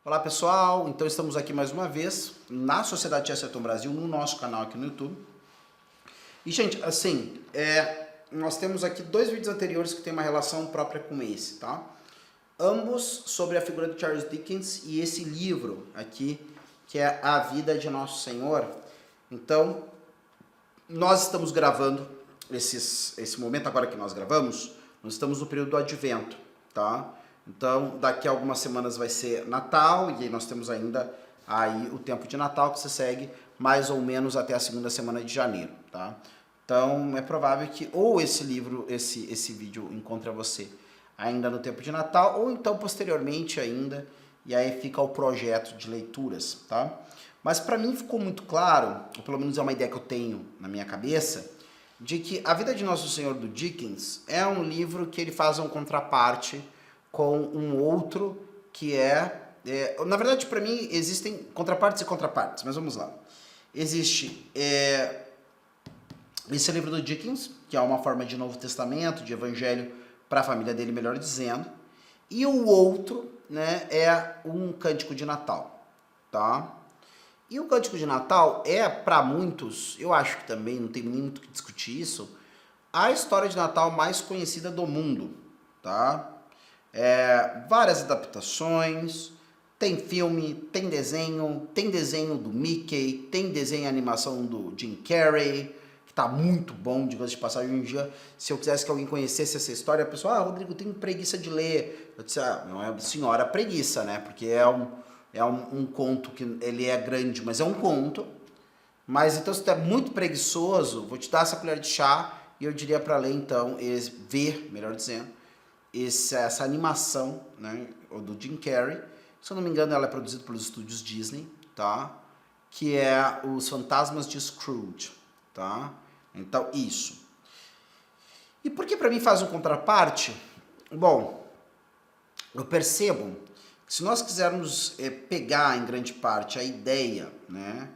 Olá pessoal, então estamos aqui mais uma vez na Sociedade Chesterton Brasil, no nosso canal aqui no YouTube. E gente, assim, nós temos aqui dois vídeos anteriores que tem uma relação própria com esse, tá? Ambos sobre a figura de Charles Dickens e esse livro aqui, que é A Vida de Nosso Senhor. Então, nós estamos gravando esse momento agora que nós gravamos, nós estamos no período do Advento, tá? Então, daqui a algumas semanas vai ser Natal, e aí nós temos ainda aí o tempo de Natal que se segue mais ou menos até a segunda semana de janeiro, tá? Então, é provável que ou esse livro, esse vídeo encontre você ainda no tempo de Natal, ou então posteriormente ainda, e aí fica o projeto de leituras, tá? Mas para mim ficou muito claro, ou pelo menos é uma ideia que eu tenho na minha cabeça, de que A Vida de Nosso Senhor do Dickens é um livro que ele faz um contraparte com um outro que na verdade, para mim, existem contrapartes e contrapartes, mas vamos lá. Existe esse livro do Dickens, que é uma forma de Novo Testamento, de Evangelho para a família dele, melhor dizendo, e o outro, né, é um Cântico de Natal, tá? E o Cântico de Natal é, para muitos, eu acho que também não tem nem muito o que discutir isso, a história de Natal mais conhecida do mundo, tá? Várias adaptações, tem filme, tem desenho do Mickey, tem desenho e animação do Jim Carrey, que tá muito bom, diga-se de passagem. Um dia, se eu quisesse que alguém conhecesse essa história, a pessoa, Rodrigo, eu tenho preguiça de ler. Eu disse, não é senhora preguiça, né? Porque é um conto que ele é grande, mas é um conto. Mas então, se tu é muito preguiçoso, vou te dar essa colher de chá e eu diria para ler, então, ver, melhor dizendo, essa animação, né, do Jim Carrey. Se eu não me engano, ela é produzida pelos estúdios Disney, tá? Que é Os Fantasmas de Scrooge, tá? Então, isso. E por que para mim faz um contraparte? Bom, eu percebo que se nós quisermos pegar em grande parte a ideia, né,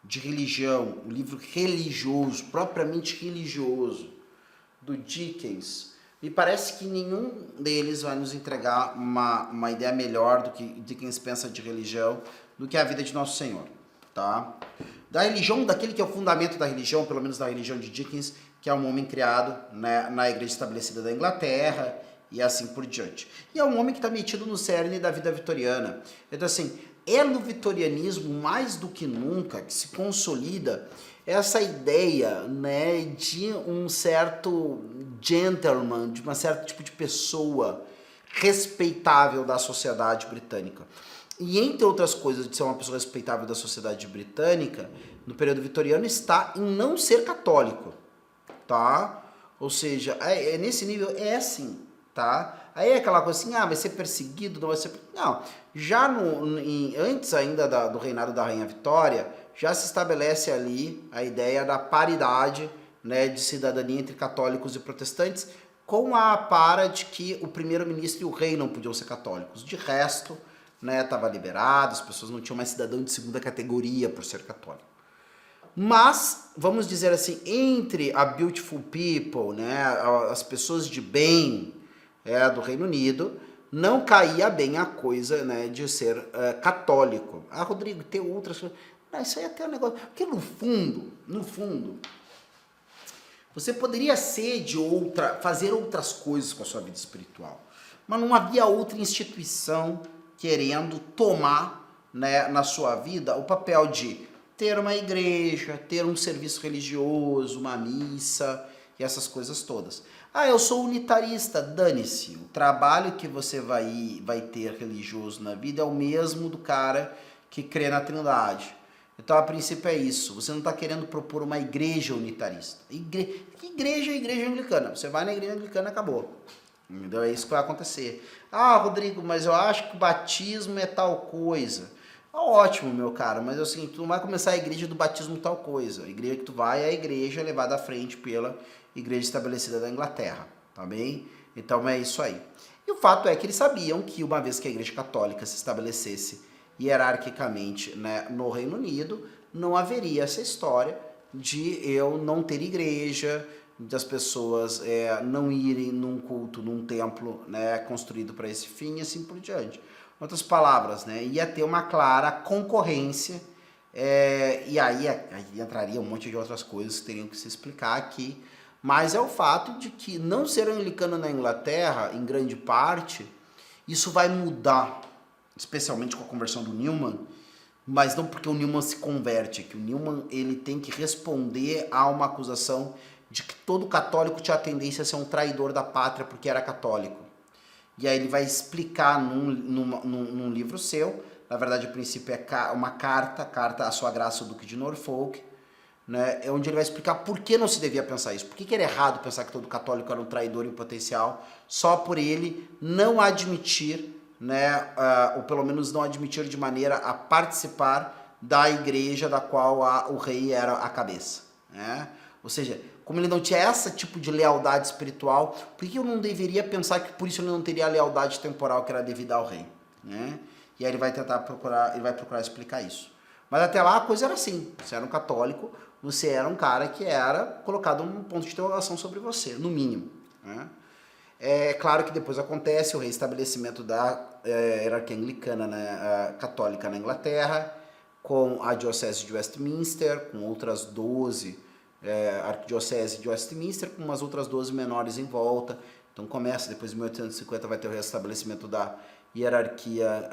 de religião, o livro religioso, propriamente religioso, do Dickens, me parece que nenhum deles vai nos entregar uma ideia melhor do que Dickens pensa de religião do que A Vida de Nosso Senhor, tá? Da religião, daquele que é o fundamento da religião, pelo menos da religião de Dickens, que é um homem criado, né, na igreja estabelecida da Inglaterra e assim por diante. E é um homem que está metido no cerne da vida vitoriana. Então assim, é no vitorianismo mais do que nunca que se consolida essa ideia, né, de um certo gentleman, de um certo tipo de pessoa respeitável da sociedade britânica. E entre outras coisas de ser uma pessoa respeitável da sociedade britânica, no período vitoriano, está em não ser católico, tá? Ou seja, nesse nível é assim, tá? Aí é aquela coisa assim, vai ser perseguido, não vai ser... Não, já antes ainda do reinado da Rainha Vitória, já se estabelece ali a ideia da paridade, né, de cidadania entre católicos e protestantes, com a para de que o primeiro-ministro e o rei não podiam ser católicos. De resto, né, estava liberado, as pessoas não tinham mais cidadão de segunda categoria por ser católico. Mas, vamos dizer assim, entre a beautiful people, né, as pessoas de bem do Reino Unido, não caía bem a coisa, né, de ser católico. Rodrigo, tem outras coisas. Não, isso aí é até um negócio... Porque no fundo, você poderia fazer outras coisas com a sua vida espiritual. Mas não havia outra instituição querendo tomar, né, na sua vida o papel de ter uma igreja, ter um serviço religioso, uma missa e essas coisas todas. Eu sou unitarista, dane-se. O trabalho que você vai ter religioso na vida é o mesmo do cara que crê na Trindade. Então, a princípio é isso. Você não está querendo propor uma igreja unitarista. Que igreja é a igreja anglicana? Você vai na igreja anglicana e acabou. Entendeu? É isso que vai acontecer. Rodrigo, mas eu acho que o batismo é tal coisa. Ótimo, meu cara, mas é o seguinte, tu não vai começar a igreja do batismo tal coisa. A igreja que tu vai é a igreja levada à frente pela igreja estabelecida da Inglaterra, tá bem? Então é isso aí. E o fato é que eles sabiam que uma vez que a igreja católica se estabelecesse hierarquicamente, né, no Reino Unido, não haveria essa história de eu não ter igreja, das pessoas não irem num culto, num templo, né, construído para esse fim e assim por diante. Em outras palavras, né, ia ter uma clara concorrência, e aí entraria um monte de outras coisas que teriam que se explicar aqui, mas é o fato de que não ser anglicano na Inglaterra, em grande parte, isso vai mudar, especialmente com a conversão do Newman, mas não porque o Newman se converte, que o Newman ele tem que responder a uma acusação de que todo católico tinha a tendência a ser um traidor da pátria porque era católico. E aí ele vai explicar num livro seu, na verdade o princípio é uma carta à sua graça, o Duque de Norfolk, né, onde ele vai explicar por que não se devia pensar isso, por que era errado pensar que todo católico era um traidor em potencial, só por ele não admitir, né, ou pelo menos não admitir de maneira a participar da igreja da qual o rei era a cabeça, né? Ou seja, como ele não tinha esse tipo de lealdade espiritual, por que eu não deveria pensar que por isso ele não teria a lealdade temporal que era devida ao rei, né? E aí ele vai procurar explicar isso. Mas até lá a coisa era assim, você era um católico, você era um cara que era colocado um ponto de interrogação sobre você, no mínimo, né? É claro que depois acontece o reestabelecimento da hierarquia anglicana, né, católica na Inglaterra, com a diocese de Westminster, com outras 12 arquidiocese de Westminster, com umas outras 12 menores em volta. Então começa, depois de 1850 vai ter o restabelecimento da hierarquia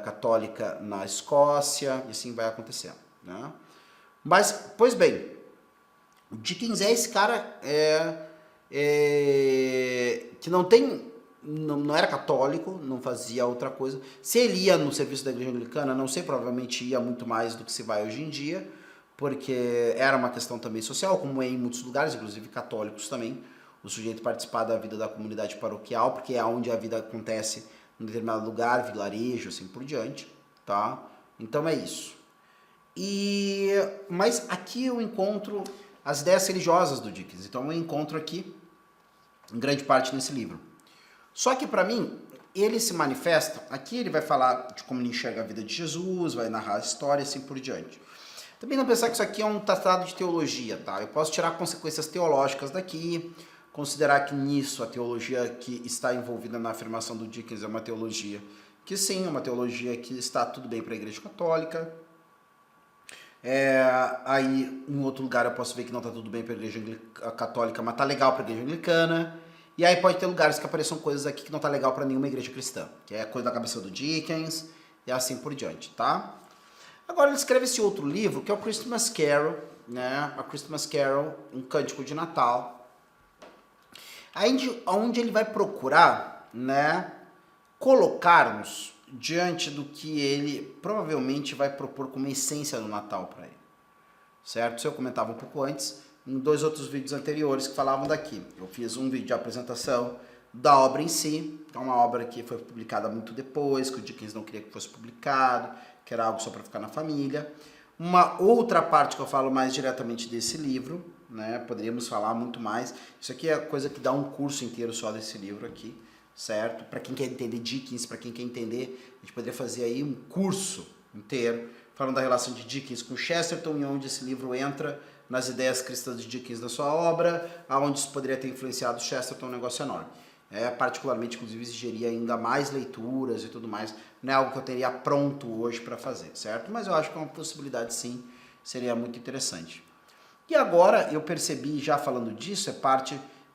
católica na Escócia, e assim vai acontecendo, né? Mas, pois bem, o Dickens é esse cara que não era católico, não fazia outra coisa. Se ele ia no serviço da igreja anglicana, não sei, provavelmente ia muito mais do que se vai hoje em dia, porque era uma questão também social, como é em muitos lugares, inclusive católicos também, o sujeito participar da vida da comunidade paroquial, porque é onde a vida acontece em determinado lugar, vilarejo, assim por diante, tá? Então é isso. Mas aqui eu encontro as ideias religiosas do Dickens, então eu encontro aqui em grande parte nesse livro. Só que para mim, ele se manifesta, aqui ele vai falar de como ele enxerga a vida de Jesus, vai narrar a história e assim por diante. Também não pensar que isso aqui é um tratado de teologia, tá? Eu posso tirar consequências teológicas daqui, considerar que nisso a teologia que está envolvida na afirmação do Dickens é uma teologia que sim, é uma teologia que está tudo bem para a Igreja Católica. Aí em outro lugar eu posso ver que não está tudo bem para a Igreja Católica, mas está legal para a Igreja Anglicana. E aí pode ter lugares que apareçam coisas aqui que não está legal para nenhuma igreja cristã, que é coisa da cabeça do Dickens e assim por diante, tá? Agora ele escreve esse outro livro, que é o Christmas Carol, né? A Christmas Carol, um cântico de Natal, onde ele vai procurar, né, colocar-nos diante do que ele provavelmente vai propor como essência do Natal para ele, certo? Isso eu comentava um pouco antes, em 2 outros vídeos anteriores que falavam daqui. Eu fiz um vídeo de apresentação da obra em si, que é uma obra que foi publicada muito depois, que o Dickens não queria que fosse publicado, que era algo só para ficar na família. Uma outra parte que eu falo mais diretamente desse livro, né? Poderíamos falar muito mais. Isso aqui é coisa que dá um curso inteiro só desse livro aqui, certo? Para quem quer entender Dickens, para quem quer entender, a gente poderia fazer aí um curso inteiro falando da relação de Dickens com Chesterton e onde esse livro entra nas ideias cristãs de Dickens na sua obra, aonde isso poderia ter influenciado Chesterton, um negócio enorme. Particularmente, inclusive, exigiria ainda mais leituras e tudo mais. Não é algo que eu teria pronto hoje para fazer, certo? Mas eu acho que é uma possibilidade, sim, seria muito interessante. E agora, eu percebi, já falando disso,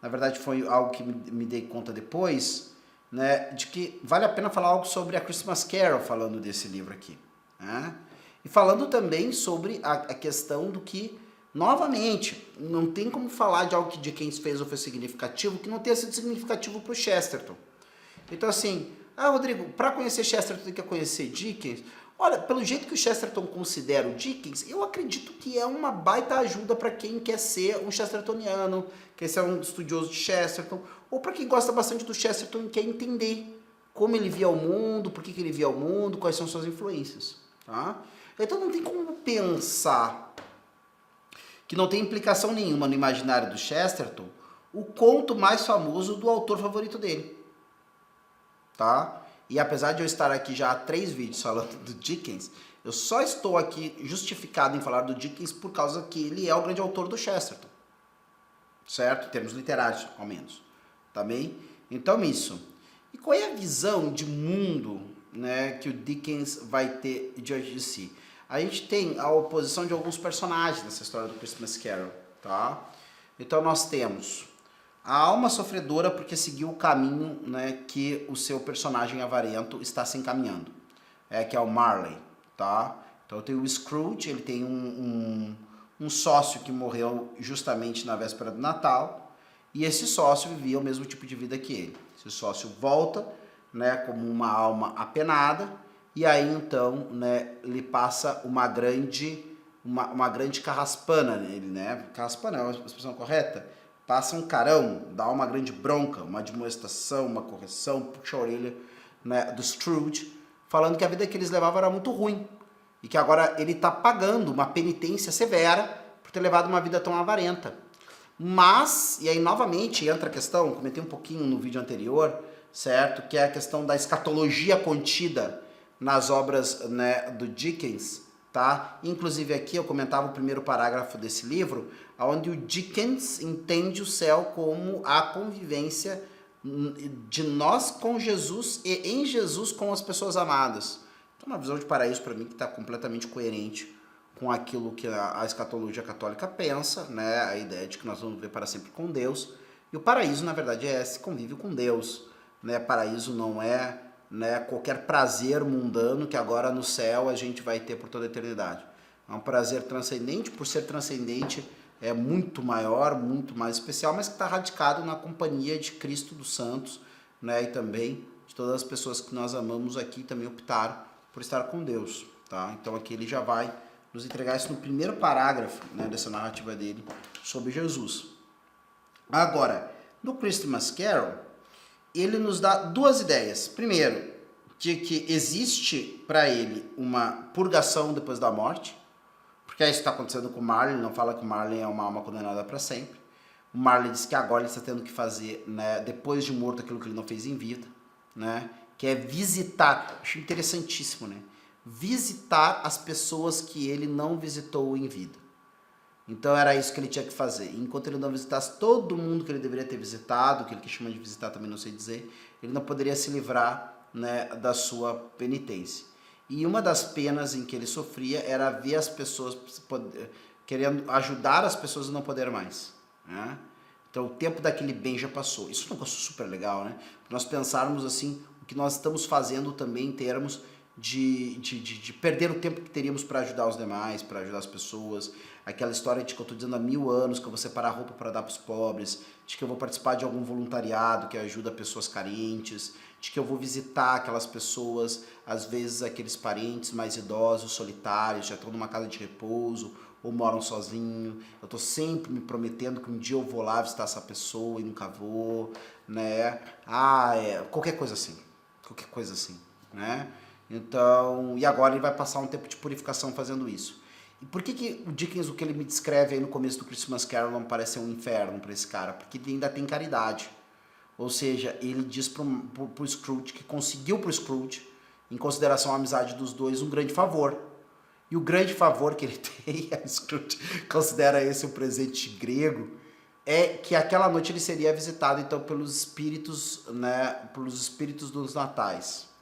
na verdade foi algo que me dei conta depois, né, de que vale a pena falar algo sobre a Christmas Carol, falando desse livro aqui, né? E falando também sobre a questão do que, novamente, não tem como falar de algo que Dickens fez ou foi significativo que não tenha sido significativo para o Chesterton. Então assim, Rodrigo, para conhecer Chesterton tem que conhecer Dickens. Olha, pelo jeito que o Chesterton considera o Dickens, eu acredito que é uma baita ajuda para quem quer ser um chestertoniano, quer ser um estudioso de Chesterton, ou para quem gosta bastante do Chesterton e quer entender como ele via o mundo, por que ele via o mundo, quais são suas influências, tá? Então não tem como pensar que não tem implicação nenhuma no imaginário do Chesterton o conto mais famoso do autor favorito dele, tá? E apesar de eu estar aqui já há 3 vídeos falando do Dickens, eu só estou aqui justificado em falar do Dickens por causa que ele é o grande autor do Chesterton, certo? Em termos literários, ao menos, tá bem? Então isso. E qual é a visão de mundo, né, que o Dickens vai ter diante de si? A gente tem a oposição de alguns personagens nessa história do Christmas Carol, tá? Então nós temos a alma sofredora porque seguiu o caminho, né, que o seu personagem avarento está se encaminhando, que é o Marley, tá? Então tem o Scrooge, ele tem um sócio que morreu justamente na véspera do Natal, e esse sócio vivia o mesmo tipo de vida que ele. Esse sócio volta, né, como uma alma apenada, e aí então, né, lhe passa uma grande carraspana nele, né? Carraspana é a expressão correta? Passa um carão, dá uma grande bronca, uma admoestação, uma correção, puxa a orelha, né, do Scrooge, falando que a vida que eles levavam era muito ruim e que agora ele está pagando uma penitência severa por ter levado uma vida tão avarenta. Mas, e aí novamente entra a questão, comentei um pouquinho no vídeo anterior, certo? Que é a questão da escatologia contida nas obras, né, do Dickens, tá? Inclusive aqui eu comentava o primeiro parágrafo desse livro, onde o Dickens entende o céu como a convivência de nós com Jesus e em Jesus com as pessoas amadas. Então uma visão de paraíso para mim que está completamente coerente com aquilo que a escatologia católica pensa, né? A ideia de que nós vamos viver para sempre com Deus. E o paraíso, na verdade, é esse convívio com Deus, né? Paraíso não é, né, qualquer prazer mundano que agora no céu a gente vai ter por toda a eternidade. É um prazer transcendente, por ser transcendente é muito maior, muito mais especial, mas que está radicado na companhia de Cristo dos santos, né, e também de todas as pessoas que nós amamos aqui também optaram por estar com Deus, tá? Então aqui ele já vai nos entregar isso no primeiro parágrafo, né, dessa narrativa dele sobre Jesus. Agora, no Christmas Carol, ele nos dá duas ideias. Primeiro, de que existe para ele uma purgação depois da morte, porque é isso que está acontecendo com o Marley. Ele não fala que o Marley é uma alma condenada para sempre. O Marley diz que agora ele está tendo que fazer, né, depois de morto, aquilo que ele não fez em vida, né, que é visitar. Acho interessantíssimo, né? Visitar as pessoas que ele não visitou em vida. Então era isso que ele tinha que fazer. Enquanto ele não visitasse todo mundo que ele deveria ter visitado, que ele chama de visitar também não sei dizer, ele não poderia se livrar, né, da sua penitência. E uma das penas em que ele sofria era ver as pessoas querendo ajudar as pessoas a não poder mais, né? Então o tempo daquele bem já passou. Isso é um negócio super legal, né? Nós pensarmos assim, o que nós estamos fazendo também em termos de perder o tempo que teríamos para ajudar os demais, para ajudar as pessoas. Aquela história de que eu estou dizendo há 1000 anos que eu vou separar roupa para dar para os pobres, de que eu vou participar de algum voluntariado que ajuda pessoas carentes, de que eu vou visitar aquelas pessoas, às vezes aqueles parentes mais idosos, solitários, já estão numa casa de repouso ou moram sozinhos. Eu estou sempre me prometendo que um dia eu vou lá visitar essa pessoa e nunca vou, né? Qualquer coisa assim, né? Então, e agora ele vai passar um tempo de purificação fazendo isso. E por que o Dickens, o que ele me descreve aí no começo do Christmas Carol, não parece um inferno para esse cara? Porque ele ainda tem caridade. Ou seja, ele diz pro Scrooge que conseguiu pro Scrooge, em consideração à amizade dos dois, um grande favor. E o grande favor que ele tem, a Scrooge considera esse um presente grego, é que aquela noite ele seria visitado então pelos espíritos, né, pelos espíritos dos natais.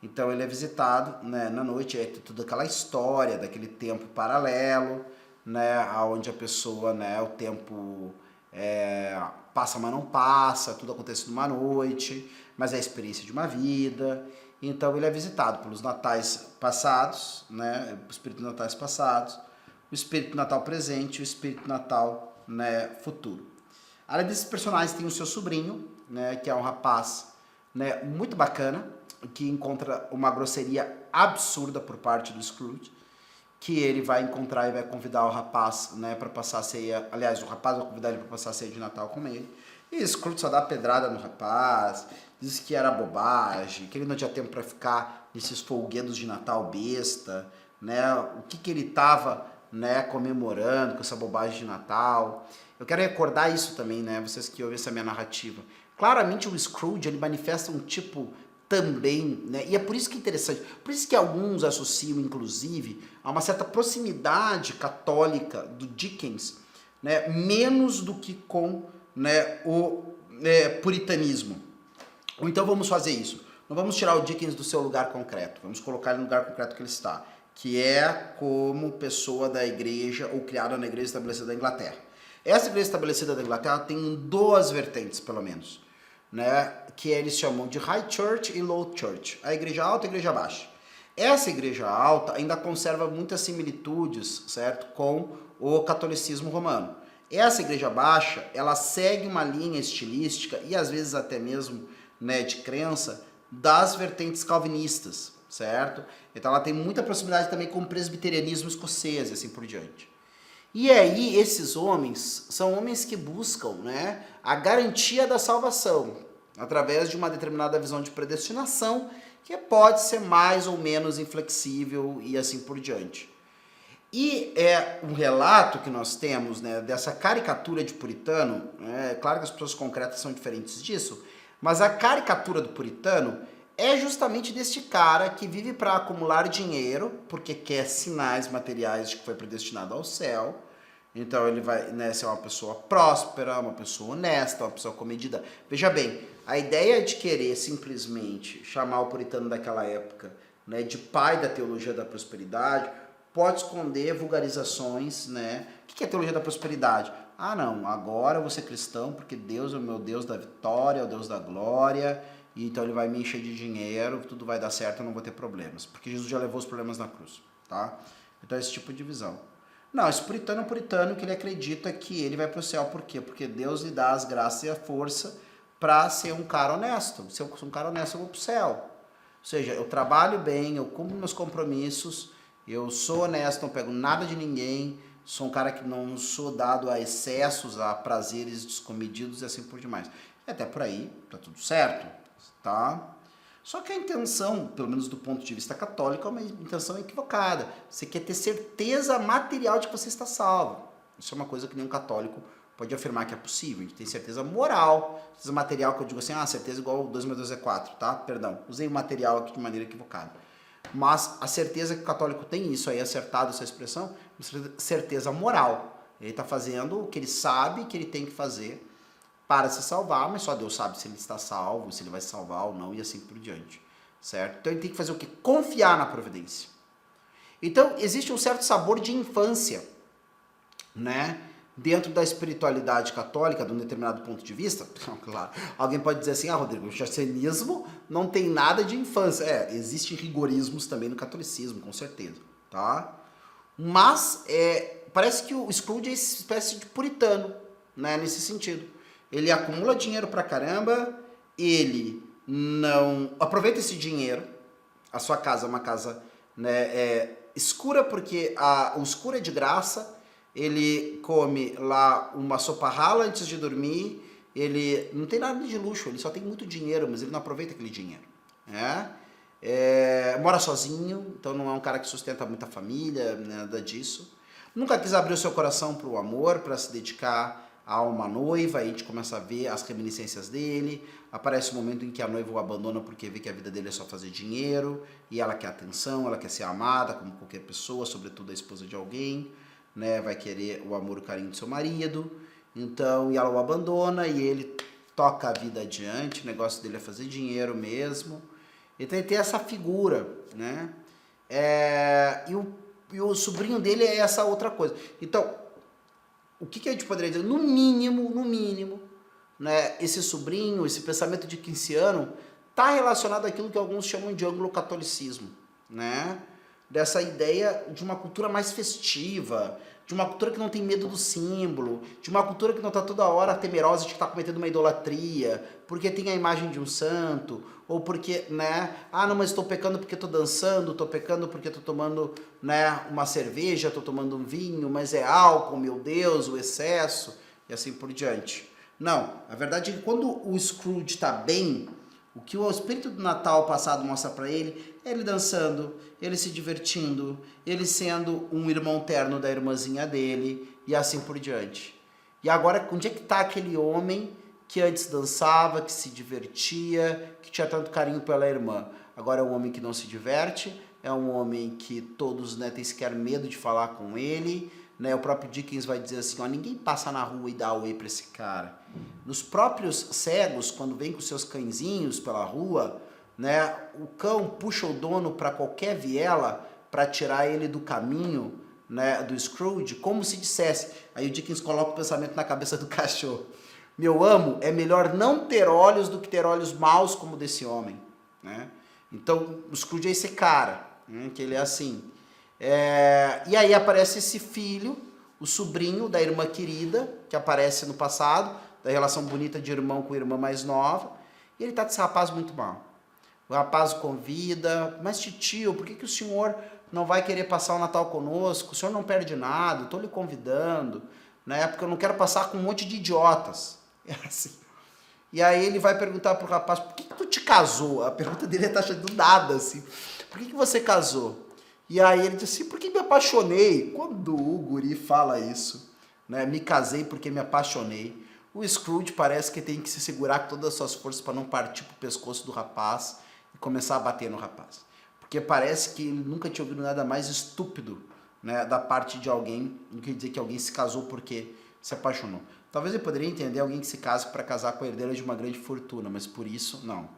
Então ele é visitado, né, na noite, tem toda aquela história daquele tempo paralelo, né, onde a pessoa, né, o tempo passa mas não passa, tudo acontece numa noite, mas é a experiência de uma vida. Então ele é visitado pelos natais passados, né, o espírito de natais passados, o espírito de Natal presente e o espírito de Natal, né, futuro. Além desses personagens tem o seu sobrinho, né, que é um rapaz, né, muito bacana, que encontra uma grosseria absurda por parte do Scrooge, que ele vai encontrar e vai convidar o rapaz, né, para passar a ceia. Aliás, o rapaz vai convidar ele para passar a ceia de Natal com ele. E o Scrooge só dá pedrada no rapaz, diz que era bobagem, que ele não tinha tempo para ficar nesses folguedos de Natal besta, né? O que ele estava, né, comemorando com essa bobagem de Natal. Eu quero recordar isso também, né, vocês que ouvem essa minha narrativa. Claramente o Scrooge, ele manifesta um tipo também, né? E é por isso que é interessante, por isso que alguns associam, inclusive, a uma certa proximidade católica do Dickens, né? Menos do que com, né, o puritanismo. Ou então vamos fazer isso. não vamos tirar o Dickens do seu lugar concreto, vamos colocar ele no lugar concreto que ele está, que é como pessoa da igreja ou criada na igreja estabelecida da Inglaterra. Essa igreja estabelecida da Inglaterra tem duas vertentes, pelo menos, né, que eles chamam de High Church e Low Church, a igreja alta e a igreja baixa. Essa igreja alta ainda conserva muitas similitudes, certo, com o catolicismo romano. Essa igreja baixa, ela segue uma linha estilística e às vezes até mesmo, né, de crença das vertentes calvinistas, certo? Então ela tem muita proximidade também com o presbiterianismo escocês e assim por diante. E aí esses homens são homens que buscam, né, a garantia da salvação através de uma determinada visão de predestinação que pode ser mais ou menos inflexível e assim por diante. E é um relato que nós temos, né, dessa caricatura de puritano, é claro que as pessoas concretas são diferentes disso, mas a caricatura do puritano é justamente deste cara que vive para acumular dinheiro, porque quer sinais materiais de que foi predestinado ao céu. Então ele vai, né, ser uma pessoa próspera, uma pessoa honesta, uma pessoa comedida. Veja bem, a ideia de querer simplesmente chamar o puritano daquela época, né, de pai da teologia da prosperidade, pode esconder vulgarizações, né? O que é teologia da prosperidade? Ah, não, agora eu vou ser cristão porque Deus é o meu Deus da vitória, é o Deus da glória, e então ele vai me encher de dinheiro, tudo vai dar certo, eu não vou ter problemas, porque Jesus já levou os problemas na cruz, tá? Então esse tipo de visão. Não, esse puritano é um puritano que ele acredita que ele vai para o céu, por quê? Porque Deus lhe dá as graças e a força para ser um cara honesto. Se eu sou um cara honesto, eu vou para o céu. Ou seja, eu trabalho bem, eu cumpro meus compromissos, eu sou honesto, não pego nada de ninguém, sou um cara que não sou dado a excessos, a prazeres descomedidos e assim por demais. E até por aí, tá tudo certo, tá? Só que a intenção, pelo menos do ponto de vista católico, é uma intenção equivocada. Você quer ter certeza material de que você está salvo. Isso é uma coisa que nenhum católico pode afirmar que é possível. A gente tem certeza moral, certeza material, que eu digo assim, certeza igual 2 mais 2 é 4, tá? Perdão, usei o material aqui de maneira equivocada. Mas a certeza que o católico tem, isso aí, acertado essa expressão, certeza moral. Ele está fazendo o que ele sabe que ele tem que fazer para se salvar, mas só Deus sabe se ele está salvo, se ele vai se salvar ou não, e assim por diante, certo? Então ele tem que fazer o quê? Confiar na providência. Então existe um certo sabor de infância, né? Dentro da espiritualidade católica, de um determinado ponto de vista. Claro, alguém pode dizer assim, Rodrigo, o jansenismo não tem nada de infância. Existem rigorismos também no catolicismo, com certeza, tá? Mas parece que o Scrooge é uma espécie de puritano, né, nesse sentido. Ele acumula dinheiro pra caramba, ele não aproveita esse dinheiro, a sua casa é uma casa, né, escura, porque o escuro é de graça, ele come lá uma sopa rala antes de dormir, ele não tem nada de luxo, ele só tem muito dinheiro, mas ele não aproveita aquele dinheiro, né? Mora sozinho, então não é um cara que sustenta muita família, nada disso. Nunca quis abrir o seu coração para o amor, para se dedicar a uma noiva, aí a gente começa a ver as reminiscências dele, aparece um momento em que a noiva o abandona porque vê que a vida dele é só fazer dinheiro, e ela quer atenção, ela quer ser amada como qualquer pessoa, sobretudo a esposa de alguém, né, vai querer o amor e o carinho do seu marido, então, e ela o abandona, e ele toca a vida adiante, o negócio dele é fazer dinheiro mesmo, então ele tem essa figura, né, e o sobrinho dele é essa outra coisa. Então, o que a gente poderia dizer? No mínimo, né, esse sobrinho, esse pensamento de keynesiano, está relacionado àquilo que alguns chamam de anglo-catolicismo, né? Dessa ideia de uma cultura mais festiva, de uma cultura que não tem medo do símbolo, de uma cultura que não está toda hora temerosa de que está cometendo uma idolatria, porque tem a imagem de um santo, ou porque, né, não, mas estou pecando porque estou dançando, estou pecando porque estou tomando, né, uma cerveja, estou tomando um vinho, mas é álcool, meu Deus, o excesso, e assim por diante. Não, a verdade é que quando o Scrooge está bem, o que o espírito do Natal passado mostra para ele é ele dançando, ele se divertindo, ele sendo um irmão terno da irmãzinha dele e assim por diante. E agora, onde é que está aquele homem que antes dançava, que se divertia, que tinha tanto carinho pela irmã? Agora é um homem que não se diverte, é um homem que todos, né, têm sequer medo de falar com ele, né? O próprio Dickens vai dizer assim, ninguém passa na rua e dá oi para esse cara. Os próprios cegos, quando vêm com seus cãezinhos pela rua, né? O cão puxa o dono para qualquer viela para tirar ele do caminho, né, do Scrooge, como se dissesse. Aí o Dickens coloca o pensamento na cabeça do cachorro. Meu amo, é melhor não ter olhos do que ter olhos maus como o desse homem, né? Então o Scrooge é esse cara, né, que ele é assim. E aí aparece esse filho, o sobrinho da irmã querida, que aparece no passado, da relação bonita de irmão com irmã mais nova, e ele tá com esse rapaz muito mal. O rapaz o convida, mas titio, por que o senhor não vai querer passar o Natal conosco? O senhor não perde nada, estou lhe convidando, né? Porque eu não quero passar com um monte de idiotas. É assim. E aí ele vai perguntar pro rapaz, por que tu te casou? A pergunta dele é taxa do nada, assim. Por que você casou? E aí ele diz assim, porque me apaixonei. Quando o guri fala isso, né? Me casei porque me apaixonei. O Scrooge parece que tem que se segurar com todas as suas forças para não partir pro pescoço do rapaz e começar a bater no rapaz. Porque parece que ele nunca tinha ouvido nada mais estúpido, né, da parte de alguém do que dizer que alguém se casou porque se apaixonou. Talvez eu poderia entender alguém que se casa para casar com a herdeira de uma grande fortuna, mas por isso, não.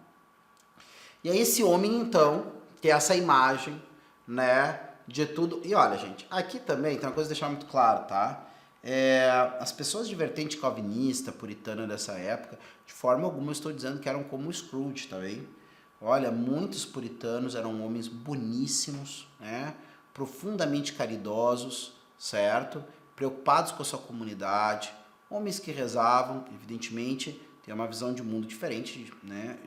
E aí esse homem, então, tem essa imagem, né, de tudo. E olha, gente, aqui também tem uma coisa a deixar muito claro, tá? As pessoas de vertente calvinista, puritana dessa época, de forma alguma eu estou dizendo que eram como o Scrooge, tá bem? Olha, muitos puritanos eram homens boníssimos, né? Profundamente caridosos, certo? Preocupados com a sua comunidade, homens que rezavam, evidentemente, tem uma visão de mundo diferente, né?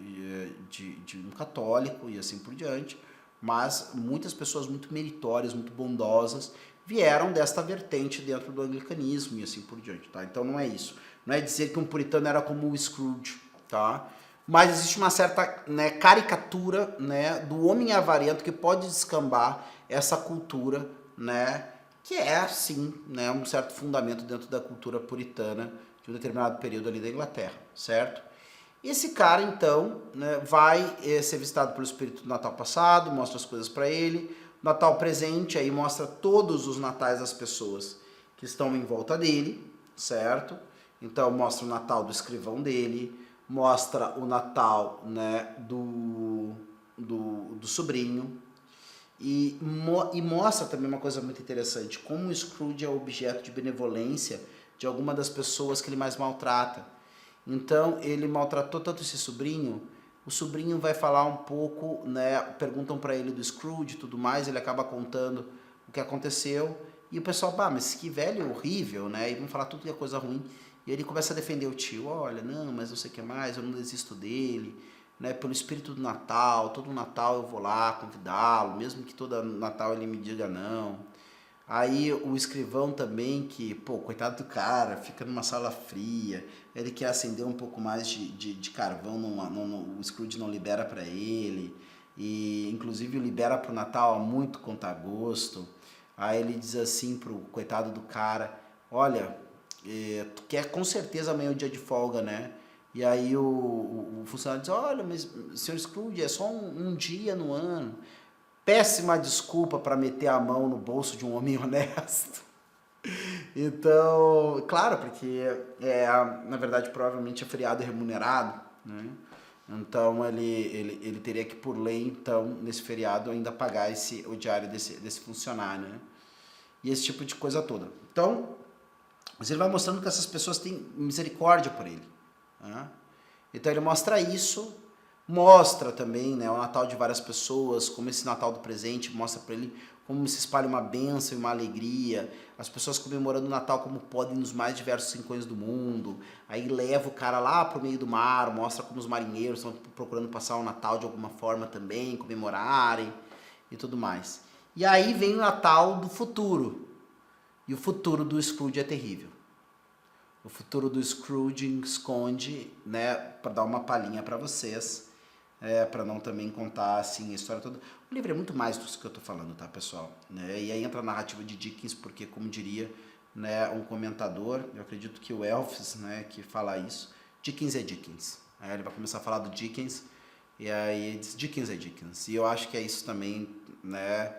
de um católico e assim por diante, mas muitas pessoas muito meritórias, muito bondosas, vieram desta vertente dentro do anglicanismo e assim por diante, tá? Então não é isso. Não é dizer que um puritano era como o Scrooge, tá? Mas existe uma certa, né, caricatura, né, do homem avarento que pode descambar essa cultura, né, que é, sim, né, um certo fundamento dentro da cultura puritana de um determinado período ali da Inglaterra, certo? Esse cara, então, né, vai ser visitado pelo espírito do Natal passado, mostra as coisas para ele. Natal presente, aí mostra todos os natais das pessoas que estão em volta dele, certo? Então mostra o Natal do escrivão dele, mostra o Natal, né, do sobrinho, e mostra também uma coisa muito interessante, como o Scrooge é objeto de benevolência de alguma das pessoas que ele mais maltrata. Então ele maltratou tanto esse sobrinho, o sobrinho vai falar um pouco, né, perguntam para ele do Scrooge e tudo mais, ele acaba contando o que aconteceu, e o pessoal, bah, mas que velho horrível, né, e vão falar tudo que é coisa ruim, e ele começa a defender o tio, olha, não, mas não sei o que mais, eu não desisto dele, né, pelo espírito do Natal, todo Natal eu vou lá convidá-lo, mesmo que todo Natal ele me diga não. Aí o escrivão também, que, pô, coitado do cara, fica numa sala fria, ele quer acender um pouco mais de carvão, o Scrooge não libera para ele, e inclusive o libera pro Natal a muito conta-gosto. Aí ele diz assim pro coitado do cara, olha, tu quer com certeza amanhã é o dia de folga, né? E aí o funcionário diz, olha, mas senhor Scrooge, é só um dia no ano. Péssima desculpa para meter a mão no bolso de um homem honesto. Então, claro, porque na verdade provavelmente é feriado remunerado, né? Então ele teria que, por lei, então, nesse feriado ainda pagar o diário desse funcionário, né? E esse tipo de coisa toda. Então, mas ele vai mostrando que essas pessoas têm misericórdia por ele, né? Então ele mostra isso, mostra também, né, o Natal de várias pessoas, como esse Natal do presente mostra para ele como se espalha uma bênção e uma alegria, as pessoas comemorando o Natal como podem nos mais diversos rincões do mundo, aí leva o cara lá pro meio do mar, mostra como os marinheiros estão procurando passar o Natal de alguma forma também, comemorarem e tudo mais. E aí vem o Natal do futuro, e o futuro do Scrooge é terrível. O futuro do Scrooge esconde, né, para dar uma palhinha para vocês, para não também contar assim a história toda. O livro é muito mais do que eu estou falando, tá, pessoal? Né? E aí entra a narrativa de Dickens, porque, como diria, né, um comentador, eu acredito que o Elfs, né, que fala isso, Dickens é Dickens. Aí ele vai começar a falar do Dickens, e aí ele diz Dickens é Dickens. E eu acho que é isso também, né,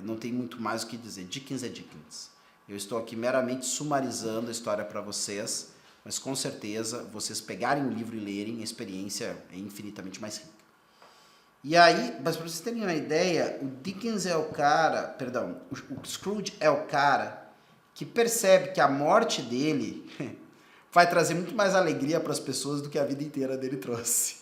não tem muito mais o que dizer. Dickens é Dickens. Eu estou aqui meramente sumarizando a história para vocês, mas com certeza, vocês pegarem o livro e lerem, a experiência é infinitamente mais rica. E aí, mas para vocês terem uma ideia, o Dickens é o cara, perdão, o Scrooge é o cara que percebe que a morte dele vai trazer muito mais alegria para as pessoas do que a vida inteira dele trouxe.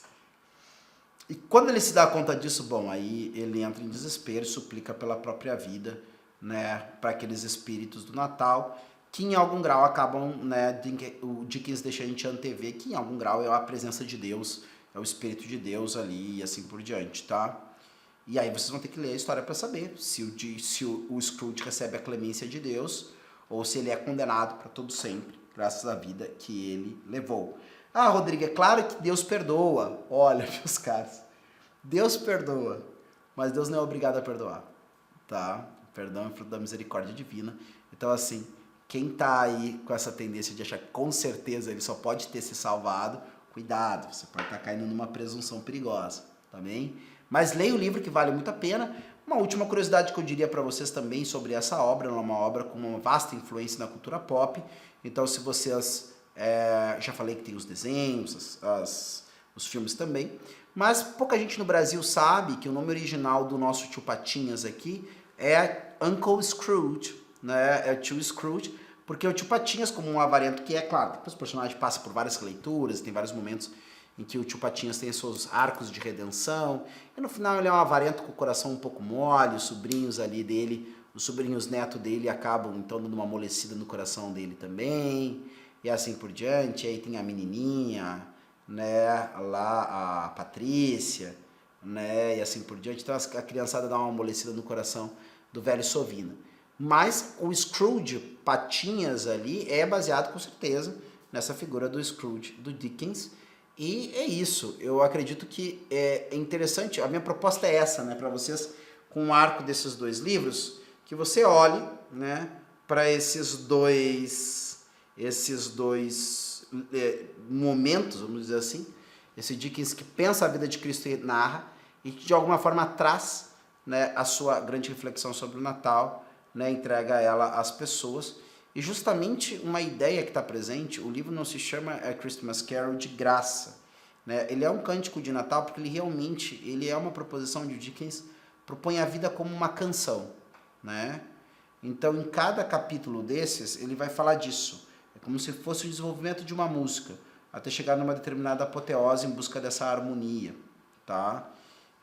E quando ele se dá conta disso, bom, aí ele entra em desespero, suplica pela própria vida, né, para aqueles espíritos do Natal, que em algum grau acabam, né, o Dickens deixa a gente antever que em algum grau é a presença de Deus, é o Espírito de Deus ali e assim por diante, tá? E aí vocês vão ter que ler a história para saber se o Scrooge recebe a clemência de Deus ou se ele é condenado para todo sempre, graças à vida que ele levou. Ah, Rodrigo, é claro que Deus perdoa. Olha, meus caras, Deus perdoa, mas Deus não é obrigado a perdoar, tá? Perdão é fruto da misericórdia divina. Então, assim, quem tá aí com essa tendência de achar que com certeza ele só pode ter se salvado, cuidado, você pode estar caindo numa presunção perigosa, tá bem? Mas leia o livro que vale muito a pena. Uma última curiosidade que eu diria para vocês também sobre essa obra, ela é uma obra com uma vasta influência na cultura pop. Então, se vocês... já falei que tem os desenhos, os filmes também. Mas pouca gente no Brasil sabe que o nome original do nosso tio Patinhas aqui é Uncle Scrooge, né? É o tio Scrooge, porque o tio Patinhas, como um avarento que é, claro, os personagens passam por várias leituras, tem vários momentos em que o tio Patinhas tem seus arcos de redenção, e no final ele é um avarento com o coração um pouco mole, os sobrinhos ali dele, os sobrinhos netos dele acabam então dando uma amolecida no coração dele também, e assim por diante. Aí tem a menininha, né, lá a Patrícia, né, e assim por diante. Então a criançada dá uma amolecida no coração do velho Sovina. Mas o Scrooge Patinhas ali é baseado com certeza nessa figura do Scrooge do Dickens. E é isso, eu acredito que é interessante, a minha proposta é essa, né, para vocês, com o arco desses dois livros, que você olhe, né, para esses dois momentos, vamos dizer assim, esse Dickens que pensa a vida de Cristo e narra, e que de alguma forma traz, né, a sua grande reflexão sobre o Natal, né, entrega ela às pessoas. E justamente uma ideia que está presente, o livro não se chama A Christmas Carol de graça, né? Ele é um cântico de Natal porque ele é uma proposição de Dickens, propõe a vida como uma canção, né? Então em cada capítulo desses ele vai falar disso, é como se fosse o desenvolvimento de uma música, até chegar numa determinada apoteose em busca dessa harmonia, tá?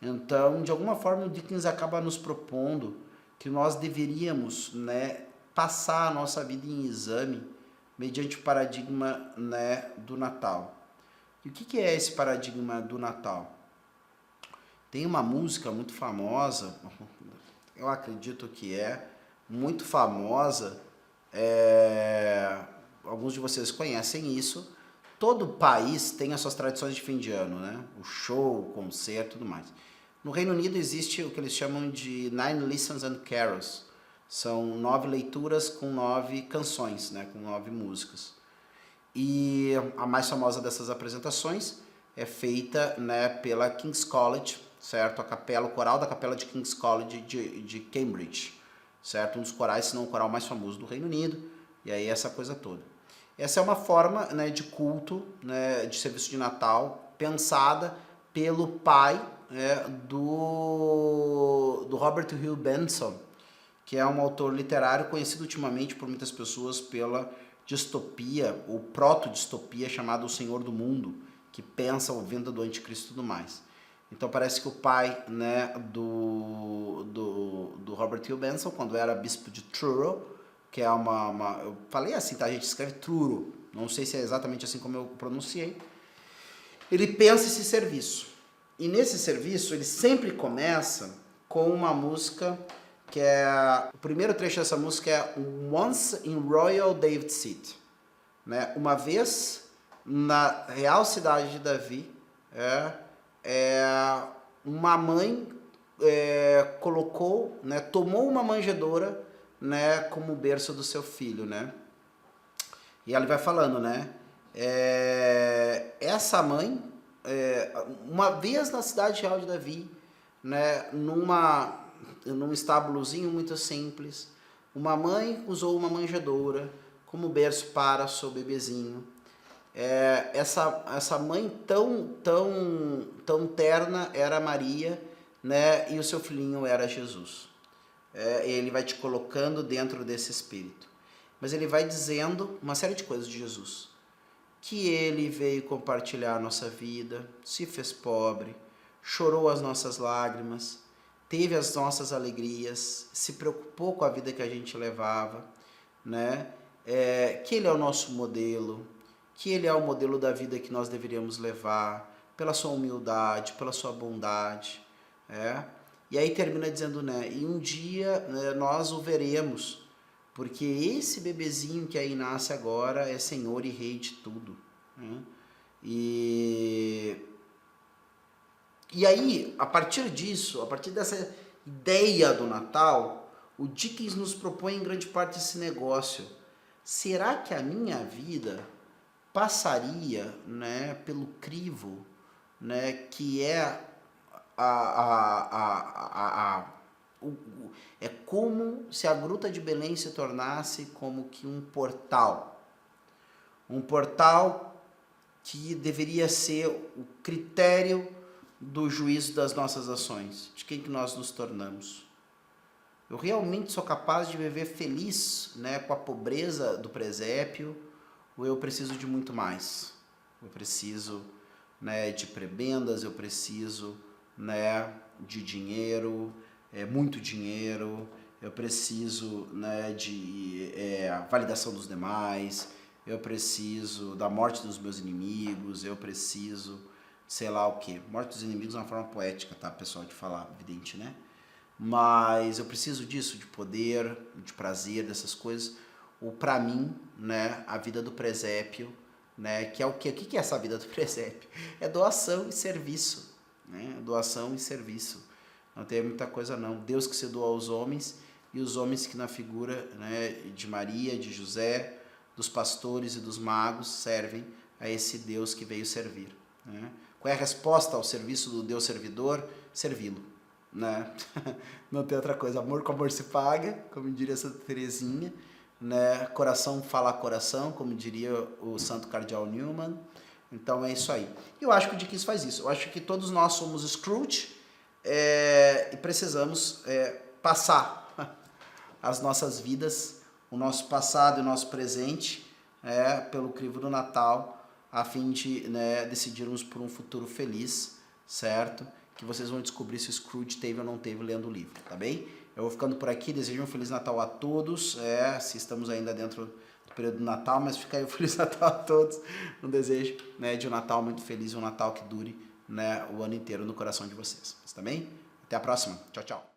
Então de alguma forma o Dickens acaba nos propondo que nós deveríamos, né, passar a nossa vida em exame mediante o paradigma, né, do Natal. E o que é esse paradigma do Natal? Tem uma música muito famosa, eu acredito que é muito famosa, alguns de vocês conhecem isso. Todo país tem as suas tradições de fim de ano, né? O show, o concerto e tudo mais. No Reino Unido existe o que eles chamam de 9 Listens and Carols. São 9 leituras com 9 canções, né? Com 9 músicas. E a mais famosa dessas apresentações é feita, né, pela King's College, certo? O coral da capela de King's College de Cambridge, certo? Um dos corais, se não o coral mais famoso do Reino Unido, e aí essa coisa toda. Essa é uma forma, né, de culto, né, de serviço de Natal, pensada pelo pai, né, do Robert Hugh Benson, que é um autor literário conhecido ultimamente por muitas pessoas pela distopia, ou proto-distopia, chamada O Senhor do Mundo, que pensa a vinda do anticristo e tudo mais. Então parece que o pai, né, do Robert Hugh Benson, quando era bispo de Truro, que é eu falei assim, tá? A gente escreve Truro, não sei se é exatamente assim como eu pronunciei. Ele pensa esse serviço. E nesse serviço ele sempre começa com uma música que é... O primeiro trecho dessa música é Once in Royal David City, né? Uma vez na real cidade de Davi, uma mãe colocou, né, tomou uma manjedoura, né, como berço do seu filho, né? E ela vai falando, né? Essa mãe, uma vez na cidade real de Davi, né, num estábulozinho muito simples, uma mãe usou uma manjedoura como berço para seu bebezinho. essa mãe tão terna era Maria, né? E o seu filhinho era Jesus. Ele vai te colocando dentro desse espírito. Mas ele vai dizendo uma série de coisas de Jesus. Que ele veio compartilhar a nossa vida, se fez pobre, chorou as nossas lágrimas, teve as nossas alegrias, se preocupou com a vida que a gente levava, né? Que ele é o nosso modelo, que ele é o modelo da vida que nós deveríamos levar, pela sua humildade, pela sua bondade. E aí termina dizendo, né? E um dia, né, nós o veremos, porque esse bebezinho que aí nasce agora é Senhor e Rei de tudo. Né? E aí, a partir disso, a partir dessa ideia do Natal, o Dickens nos propõe em grande parte esse negócio. Será que a minha vida passaria, né, pelo crivo, né, que é é como se a Gruta de Belém se tornasse como que um portal que deveria ser o critério do juízo das nossas ações, de quem que nós nos tornamos. Eu realmente sou capaz de viver feliz, né, com a pobreza do presépio, ou eu preciso de muito mais? Eu preciso, né, de prebendas, eu preciso, né, de dinheiro, muito dinheiro, eu preciso, né, de validação dos demais, eu preciso da morte dos meus inimigos, eu preciso, sei lá o que. Morte dos inimigos é uma forma poética, tá, pessoal, de falar, evidente, né? Mas eu preciso disso, de poder, de prazer, dessas coisas. Ou para mim, né, a vida do presépio, né, que é o quê? O que é essa vida do presépio? É doação e serviço, né? Doação e serviço. Não tem muita coisa não. Deus que se doa aos homens e os homens que na figura, né, de Maria, de José, dos pastores e dos magos servem a esse Deus que veio servir. Né? Qual é a resposta ao serviço do Deus servidor? Servi-lo. Né? Não tem outra coisa. Amor com amor se paga, como diria Santa Teresinha. Né? Coração fala coração, como diria o Santo Cardeal Newman. Então é isso aí. Eu acho que o Dickens faz isso. Eu acho que todos nós somos Scrooge e precisamos passar as nossas vidas, o nosso passado e o nosso presente pelo crivo do Natal, a fim de, né, decidirmos por um futuro feliz, certo? Que vocês vão descobrir se o Scrooge teve ou não teve lendo o livro, tá bem? Eu vou ficando por aqui, desejo um Feliz Natal a todos, se estamos ainda dentro do período do Natal, mas fica aí um Feliz Natal a todos, um desejo, né, de um Natal muito feliz, um Natal que dure, né, o ano inteiro no coração de vocês, tá bem? Até a próxima, tchau, tchau.